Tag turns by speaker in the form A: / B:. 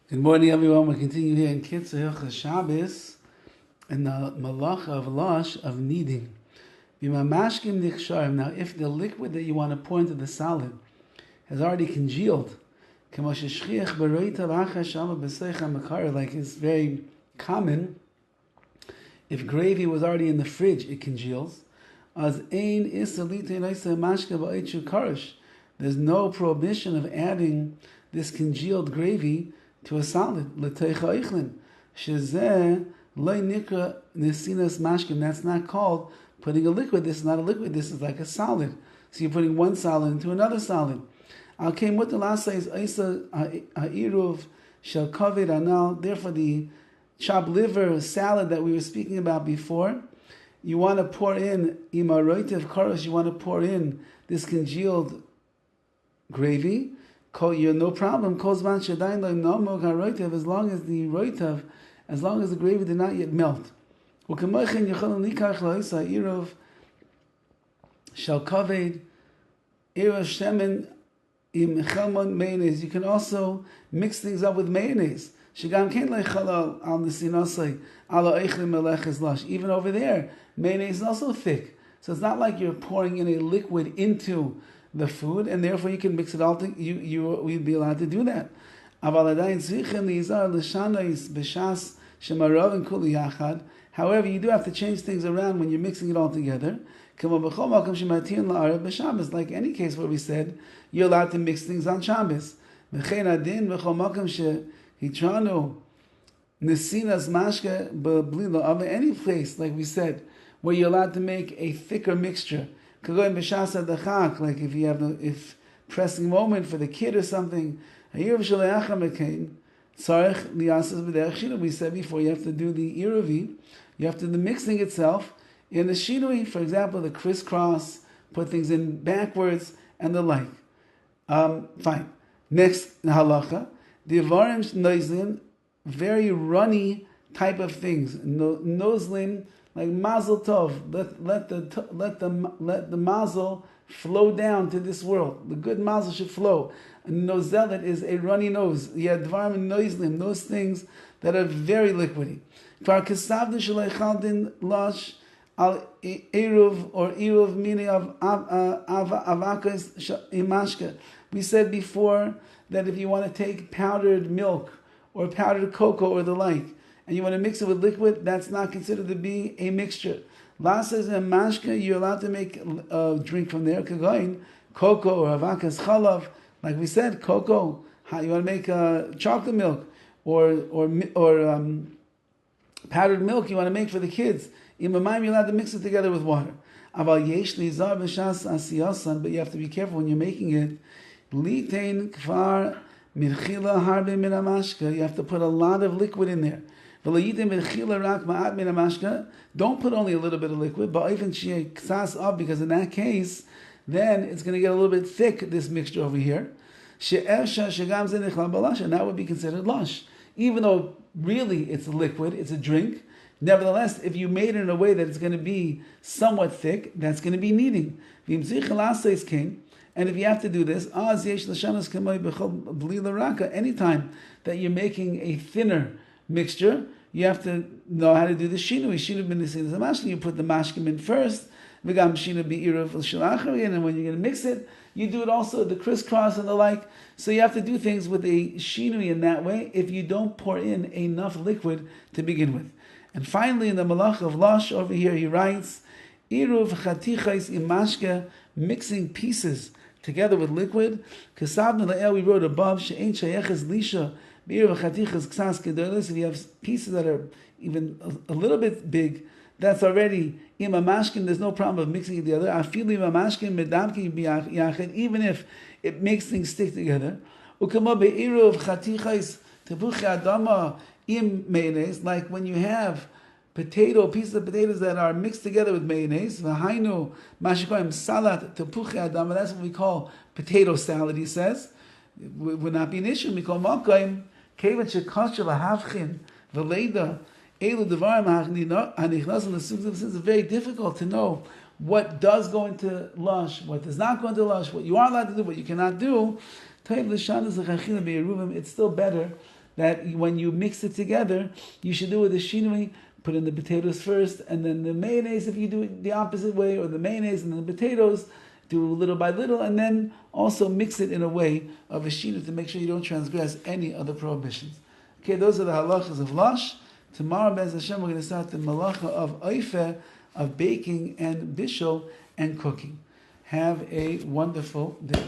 A: Good morning, everyone. We continue here in KITZUR, HILCHOS, SHABBOS, and the malacha of lash of kneading. Now, if the liquid that you want to pour into the salad has already congealed, like it's very common, if gravy was already in the fridge, it congeals. There's no prohibition of adding this congealed gravy to a salad. That's not called putting a liquid. This is not a liquid. This is like a solid. So you're putting one solid into another solid. Al came what the last says, Iruv shall Kovid anal. Therefore, the chopped liver salad that we were speaking about before, you want to pour in imaroitev karosh. You want to pour in this congealed gravy. You're no problem. As long as the gravy did not yet melt. Shall Kovid Erev Shemen im Chelmon mayonnaise. You can also mix things up with mayonnaise. Even over there, mayonnaise is also thick. So it's not like you're pouring in a liquid into the food, and therefore you can mix it all. We'd be allowed to do that. However, you do have to change things around when you're mixing it all together. Like any case where we said you're allowed to mix things on Shabbos. Any place, like we said, where you're allowed to make a thicker mixture. Like if you have if pressing moment for the kid or something. We said before, you have to do the iravi, you have to do the mixing itself in the shinui, for example, the crisscross, put things in backwards, and the like. Fine. Next halacha, the avarim noizlin, very runny type of things. Noizlin, like mazel tov, let the mazel flow down to this world. The good mazel should flow. A nozelet is a runny nose. Yadvarim and noizlim, those things that are very liquidy. Kvar kesavdin shaleichandin lash al eruv or eruv meaning of avakas imashka. We said before that if you want to take powdered milk or powdered cocoa or the like, and you want to mix it with liquid, that's not considered to be a mixture. Last says in mashka, you're allowed to make a drink from there. Kagain, cocoa or avakas chalav, like we said, cocoa. You want to make chocolate milk or powdered milk. You want to make for the kids. Imamayim, you're allowed to mix it together with water. Aval yesh lizar b'shas asiyasan, but you have to be careful when you're making it. Litein kvar mirchila harbe min amashka. You have to put a lot of liquid in there. Don't put only a little bit of liquid, but even because in that case, then it's going to get a little bit thick, this mixture over here. And that would be considered lush. Even though really it's a liquid, it's a drink. Nevertheless, if you made it in a way that it's going to be somewhat thick, that's going to be kneading. And if you have to do this, anytime that you're making a thinner mixture, you have to know how to do the shinui. You put the mashkim in first, and when you're going to mix it, you do it also the crisscross and the like. So you have to do things with a shinui in that way if you don't pour in enough liquid to begin with. And finally, in the malach of lash over here, he writes, Iruv chatichais imashke, mixing pieces together with liquid. We wrote above, she'ein shayeches lisha. If you have pieces that are even a little bit big, that's already ima mashkin. There's no problem of mixing it together. I feel ima mashkin medamki biyached, even if it makes things stick together. Like when you have pieces of potatoes that are mixed together with mayonnaise. V'hainu mashikoim salat tepuchi adama. That's what we call potato salad. He says it would not be an issue. We call makoim. Since it's very difficult to know what does go into lush, what does not go into lush, what you are allowed to do, what you cannot do, it's still better that when you mix it together, you should do it with the shinui. Put in the potatoes first, and then the mayonnaise if you do it the opposite way, or the mayonnaise and then the potatoes. Do little by little, and then also mix it in a way of a shinu to make sure you don't transgress any other prohibitions. Okay, those are the halachas of lash. Tomorrow, Bez Hashem, we're going to start the malacha of oifeh, of baking and bishul and cooking. Have a wonderful day.